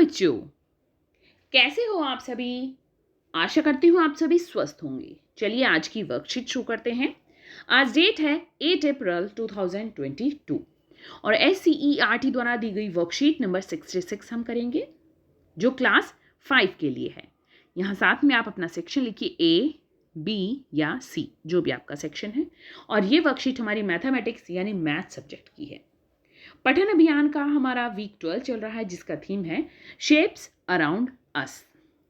बच्चों, कैसे हो आप सभी? आशा करती हूँ आप सभी स्वस्थ होंगे। चलिए आज की वर्कशीट शुरू करते हैं। आज डेट है 8 अप्रैल 2022 और SCERT द्वारा दी गई वर्कशीट नंबर 66 हम करेंगे जो क्लास 5 के लिए है। यहाँ साथ में आप अपना सेक्शन लिखिए A, B या C, जो भी आपका सेक्शन है। और ये वर्कशीट हमारी मैथमेटिक्स यानी मैथ सब्जेक्ट की है। पठन अभियान का हमारा वीक 12 चल रहा है जिसका थीम है शेप्स अराउंड अस।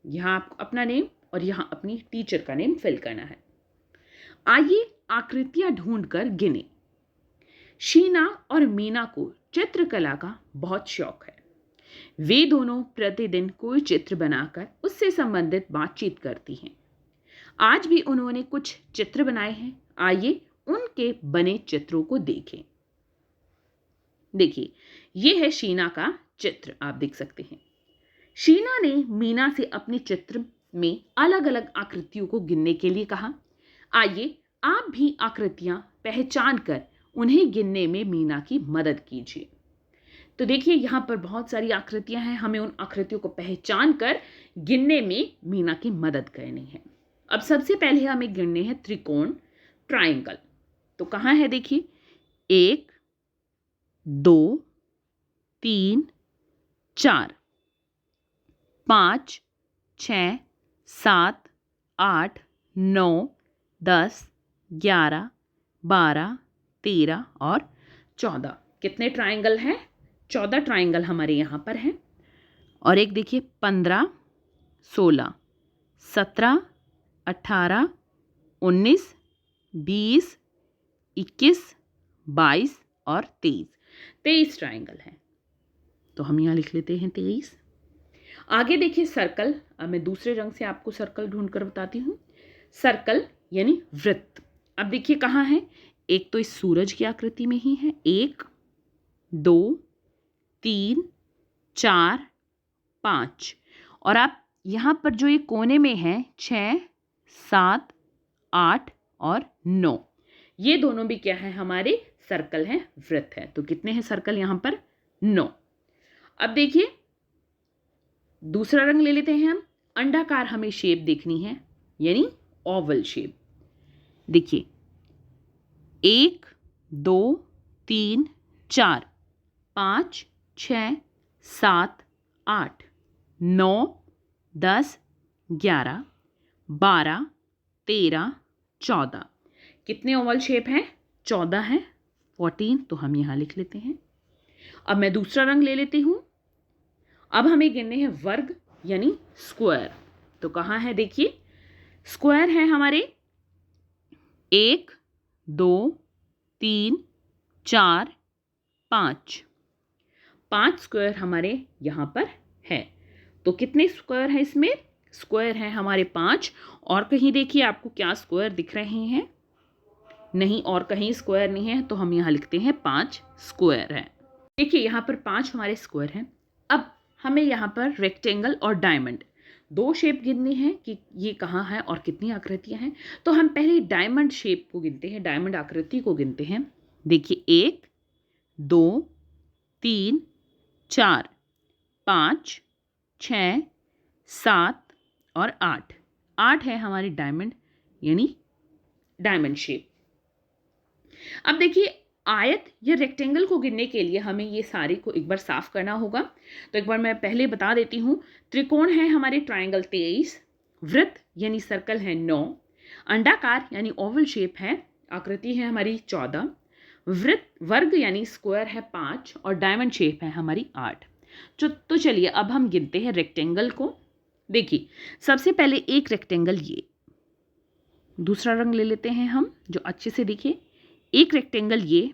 यहाँ आपको अपना नेम और यहाँ अपनी टीचर का नेम फिल करना है। आइए आकृतियां ढूंढकर गिने। शीना और मीना को चित्रकला का बहुत शौक है। वे दोनों प्रतिदिन कोई चित्र बनाकर उससे संबंधित बातचीत करती हैं। आज भी उन्होंने कुछ चित्र बनाए हैं। आइए उनके बने चित्रों को देखें। देखिए, ये है शीना का चित्र, आप देख सकते हैं। शीना ने मीना से अपने चित्र में अलग अलग आकृतियों को गिनने के लिए कहा। आइए आप भी आकृतियां पहचान कर उन्हें गिनने में मीना की मदद कीजिए। तो देखिए, यहाँ पर बहुत सारी आकृतियां हैं। हमें उन आकृतियों को पहचान कर गिनने में मीना की मदद करनी है। अब सबसे पहले हमें गिनने हैं त्रिकोण, ट्राइंगल। तो कहाँ है देखिए, 1 2 3 4 5 6 7 8 9 10 11 12 13 और 14। कितने ट्राइंगल हैं? 14 ट्राइंगल हमारे यहाँ पर हैं। और एक देखिए 15 16 17 18 19 20 21 22 और 23 ट्राइंगल हैं। तो हम यहाँ लिख लेते हैं 23। आगे देखिए सर्कल। अब मैं दूसरे रंग से आपको सर्कल ढूंढ कर बताती हूँ। सर्कल यानी वृत्त। अब देखिए कहाँ है, एक तो इस सूरज की आकृति में ही है। 1 2 3 4 5 और आप यहाँ पर जो ये कोने में है 6 7 8 और 9, ये दोनों भी क्या है, हमारे सर्कल हैं, वृत्त है। तो कितने हैं सर्कल यहाँ पर? 9। अब देखिए दूसरा रंग ले लेते हैं हम। अंडाकार हमें शेप देखनी है यानी ओवल शेप। देखिए 1 2 3 4 5 6 7 8 9 10 11 12 13 14। कितने ओवल शेप हैं? 14 हैं। 14 तो हम यहाँ लिख लेते हैं। अब मैं दूसरा रंग ले लेती हूँ। अब हमें गिनने हैं वर्ग यानी स्क्वायर। तो कहाँ है देखिए, स्क्वायर है हमारे 1 2 3 4 5। 5 स्क्वायर हमारे यहाँ पर है। तो कितने स्क्वायर हैं इसमें? स्क्वायर हैं हमारे 5। और कहीं देखिए आपको क्या स्क्वायर दिख रहे हैं? नहीं, और कहीं स्क्वायर नहीं है। तो हम यहाँ लिखते हैं 5 स्क्वायर है। देखिए यहाँ पर 5 हमारे स्क्वायर हैं। अब हमें यहाँ पर रेक्टेंगल और डायमंड, दो शेप गिननी है कि ये कहाँ है और कितनी आकृतियाँ हैं। तो हम पहले डायमंड शेप को गिनते हैं, डायमंड आकृति को गिनते हैं। देखिए 1 2 3 4 5 6 7 और 8। 8 है हमारी डायमंड यानी डायमंड शेप। अब देखिए आयत या रेक्टेंगल को गिनने के लिए हमें ये सारे को एक बार साफ करना होगा। तो एक बार मैं पहले बता देती हूँ। त्रिकोण है हमारे ट्राइंगल 23, वृत्त यानी सर्कल है 9, अंडाकार यानी ओवल शेप है, आकृति है हमारी 14, वृत्त वर्ग यानी स्क्वायर है 5 और डायमंड शेप है हमारी 8। तो चलिए अब हम गिनते हैं रेक्टेंगल को। देखिए सबसे पहले एक रेक्टेंगल, ये दूसरा रंग ले लेते हैं हम जो अच्छे से दिखे। एक रेक्टेंगल ये,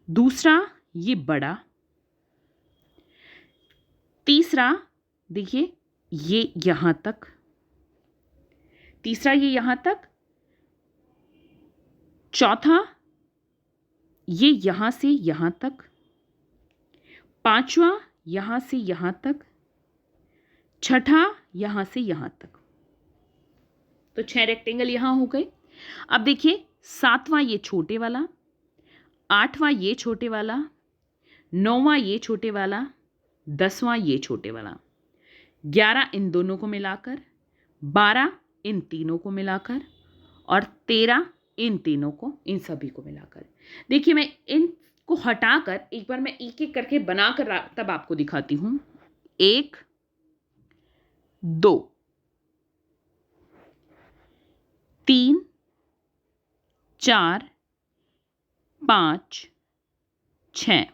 दूसरा ये बड़ा, तीसरा देखिए ये यहां तक, तीसरा ये यहां तक, चौथा ये यहां से यहां तक, पांचवा यहां से यहां तक, छठा यहां से यहां तक। तो 6 रेक्टेंगल यहां हो गए। अब देखिए 7वां ये छोटे वाला, 8वां ये छोटे वाला, 9वां ये छोटे वाला, 10वां ये छोटे वाला, 11 इन दोनों को मिलाकर, 12 इन तीनों को मिलाकर और 13 इन तीनों को, इन सभी को मिलाकर। देखिए मैं इनको हटाकर एक बार मैं एक एक करके बनाकर तब आपको दिखाती हूं। 1 2 3 4 5 6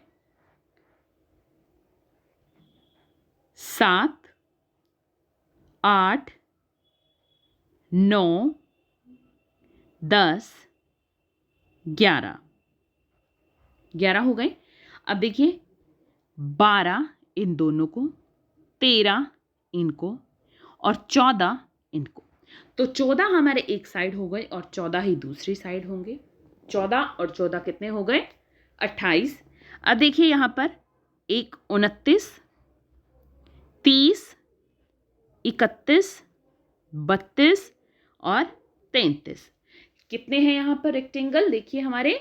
7 8 9 10 11 11 हो गए। अब देखिए 12 इन दोनों को, 13 इनको और 14 इनको। तो 14 हमारे एक साइड हो गए और 14 ही दूसरी साइड होंगे। 14 और 14 कितने हो गए? 28। अब देखिए यहाँ पर 1 29 30 31 32 और 33। कितने हैं यहाँ पर रेक्टेंगल? देखिए हमारे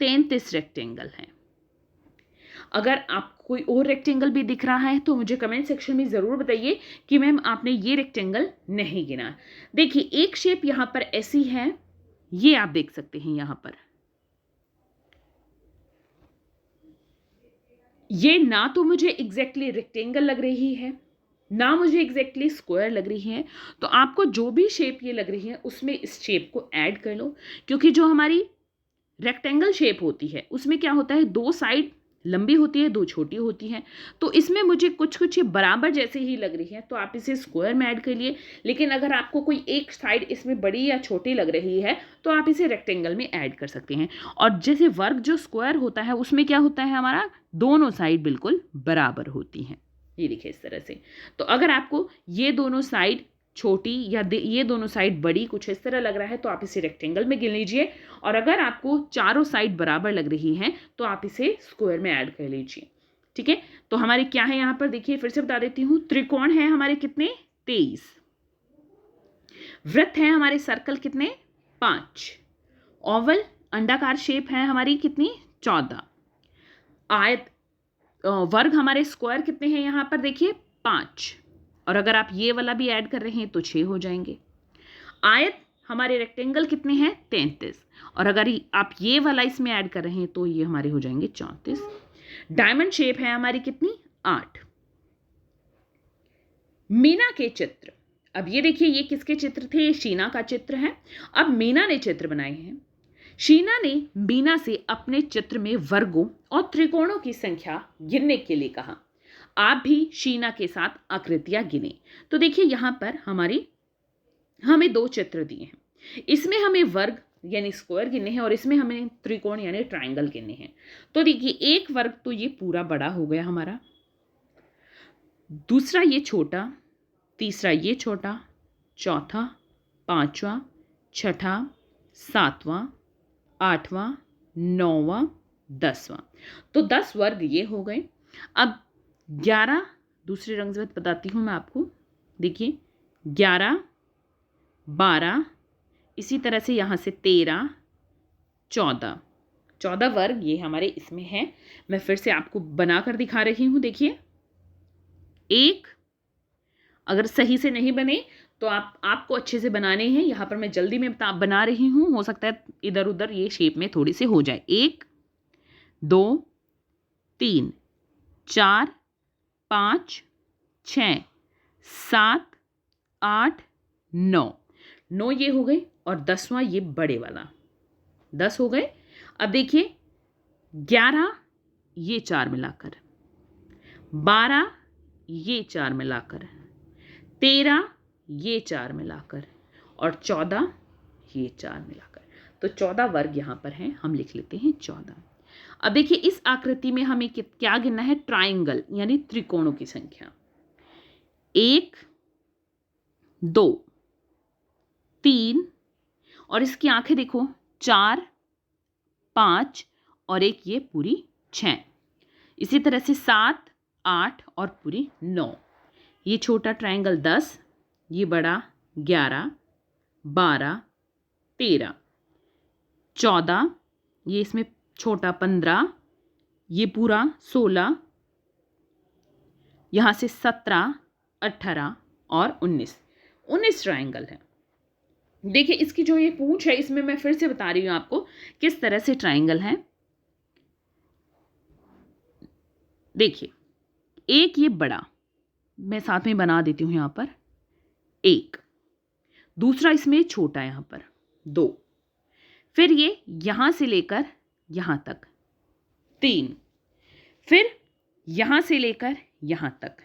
33 रेक्टेंगल हैं। अगर आपको कोई और रेक्टेंगल भी दिख रहा है तो मुझे कमेंट सेक्शन में ज़रूर बताइए कि मैम आपने ये रेक्टेंगल नहीं गिना। देखिए एक शेप यहाँ पर ऐसी है, ये आप देख सकते हैं यहाँ पर। ये ना तो मुझे एग्जैक्टली रेक्टेंगल लग रही है, ना मुझे एग्जैक्टली स्क्वायर लग रही है। तो आपको जो भी शेप ये लग रही है उसमें इस शेप को ऐड कर लो, क्योंकि जो हमारी रेक्टेंगल शेप होती है उसमें क्या होता है, 2 साइड लंबी होती है, 2 छोटी होती हैं। तो इसमें मुझे कुछ कुछ बराबर जैसे ही लग रही है तो आप इसे स्क्वायर में ऐड कर लिए। लेकिन अगर आपको कोई एक साइड इसमें बड़ी या छोटी लग रही है तो आप इसे रेक्टेंगल में ऐड कर सकते हैं। और जैसे वर्ग जो स्क्वायर होता है उसमें क्या होता है, हमारा दोनों साइड बिल्कुल बराबर होती हैं। ये देखिए इस तरह से। तो अगर आपको ये दोनों साइड छोटी या ये दोनों साइड बड़ी कुछ इस तरह लग रहा है तो आप इसे रेक्टेंगल में गिन लीजिए। और अगर आपको चारों साइड बराबर लग रही हैं तो आप इसे स्क्वायर में ऐड कर लीजिए। ठीक है, तो हमारे क्या है यहाँ पर, देखिए फिर से बता देती हूँ। त्रिकोण है हमारे कितने? 23। वृत्त है हमारे सर्कल कितने? 5। ओवल अंडाकार शेप है हमारी कितनी? 14। आयत वर्ग हमारे स्क्वायर कितने हैं यहाँ पर? देखिए 5। और अगर आप ये वाला भी ऐड कर रहे हैं तो 6 हो जाएंगे। आयत हमारे रेक्टेंगल कितने हैं? 33। और अगर आप ये वाला इसमें ऐड कर रहे हैं तो ये हमारे हो जाएंगे 34। डायमंड शेप है हमारी कितनी? 8। मीना के चित्र, अब ये देखिए ये किसके चित्र थे? शीना का चित्र है। अब मीना ने चित्र बनाए हैं। शीना ने मीना से अपने चित्र में वर्गों और त्रिकोणों की संख्या गिनने के लिए कहा। आप भी शीना के साथ आकृतियां गिने। तो देखिए यहां पर हमें 2 चित्र दिए हैं। इसमें हमें वर्ग यानी स्क्वायर गिनने हैं और इसमें हमें त्रिकोण यानी ट्रायंगल गिनने हैं। तो देखिए एक वर्ग तो ये पूरा बड़ा हो गया हमारा, दूसरा ये छोटा, तीसरा ये छोटा, चौथा, पांचवा, छठा, 7वां, 8वां, 9वां, 10वां। तो 10 वर्ग ये हो गए। अब 11 दूसरे रंग से बताती हूँ मैं आपको। देखिए 11, 12, इसी तरह से यहाँ से 13, 14 वर्ग ये हमारे इसमें है। मैं फिर से आपको बनाकर दिखा रही हूँ। देखिए एक, अगर सही से नहीं बने तो आपको अच्छे से बनाने हैं। यहाँ पर मैं जल्दी में बना रही हूँ, हो सकता है इधर उधर ये शेप में थोड़ी सी हो जाए। 1 2 3 4 5 6 7 8 9 ये हो गए और 10वां ये बड़े वाला 10 हो गए। अब देखिए 11 ये 4 मिलाकर, 12 ये 4 मिलाकर, 13 ये 4 मिलाकर और 14 ये 4 मिलाकर। तो 14 वर्ग यहाँ पर हैं, हम लिख लेते हैं 14। अब देखिए इस आकृति में हमें क्या गिनना है? ट्राइंगल यानी त्रिकोणों की संख्या। 1 2 3 और इसकी आंखें देखो 4 5 और एक ये पूरी 6। इसी तरह से 7 8 और पूरी 9। ये छोटा ट्राइंगल 10, ये बड़ा 11 12 13 14, ये इसमें छोटा 15, ये पूरा 16 यहाँ से 17, 18 और 19 ट्राइंगल है। देखिए इसकी जो ये पूंछ है, इसमें मैं फिर से बता रही हूँ आपको किस तरह से ट्राइंगल है। देखिए एक ये बड़ा, मैं साथ में बना देती हूँ यहाँ पर, एक, दूसरा इसमें छोटा यहाँ पर 2, फिर ये यहाँ से लेकर यहाँ तक 3, फिर यहाँ से लेकर यहाँ तक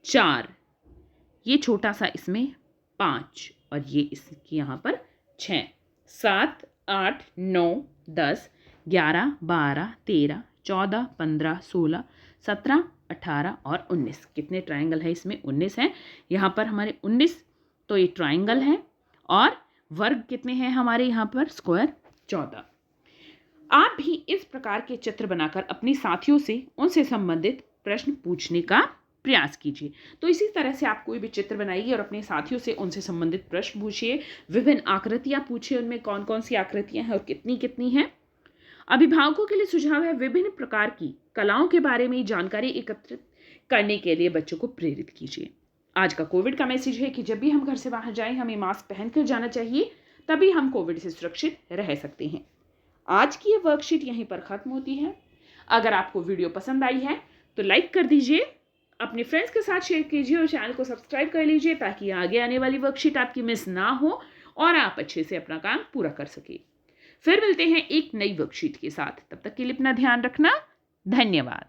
4, ये छोटा सा इसमें 5 और ये इसकी यहाँ पर 6, 7, 8, 9, 10, 11, 12, 13, 14, 15, 16, 17, 18 और 19। कितने ट्राइंगल है इसमें? 19 हैं। यहाँ पर हमारे 19, तो ये ट्राइंगल है। और वर्ग कितने हैं हमारे यहाँ पर? स्क्वायर 14। आप भी इस प्रकार के चित्र बनाकर अपनी साथियों से उनसे संबंधित प्रश्न पूछने का प्रयास कीजिए। तो इसी तरह से आप कोई भी चित्र बनाइए और अपने साथियों से उनसे संबंधित प्रश्न पूछिए। विभिन्न आकृतियां पूछिए, उनमें कौन कौन सी आकृतियां हैं और कितनी कितनी हैं। अभिभावकों के लिए सुझाव है, विभिन्न प्रकार की कलाओं के बारे में जानकारी एकत्रित करने के लिए बच्चों को प्रेरित कीजिए। आज का कोविड का मैसेज है कि जब भी हम घर से बाहर जाएं, हमें मास्क पहनकर जाना चाहिए, तभी हम कोविड से सुरक्षित रह सकते हैं। आज की ये वर्कशीट यहीं पर खत्म होती है। अगर आपको वीडियो पसंद आई है तो लाइक कर दीजिए, अपने फ्रेंड्स के साथ शेयर कीजिए और चैनल को सब्सक्राइब कर लीजिए ताकि आगे आने वाली वर्कशीट आपकी मिस ना हो और आप अच्छे से अपना काम पूरा कर सके। फिर मिलते हैं एक नई वर्कशीट के साथ। तब तक के लिए अपना ध्यान रखना। धन्यवाद।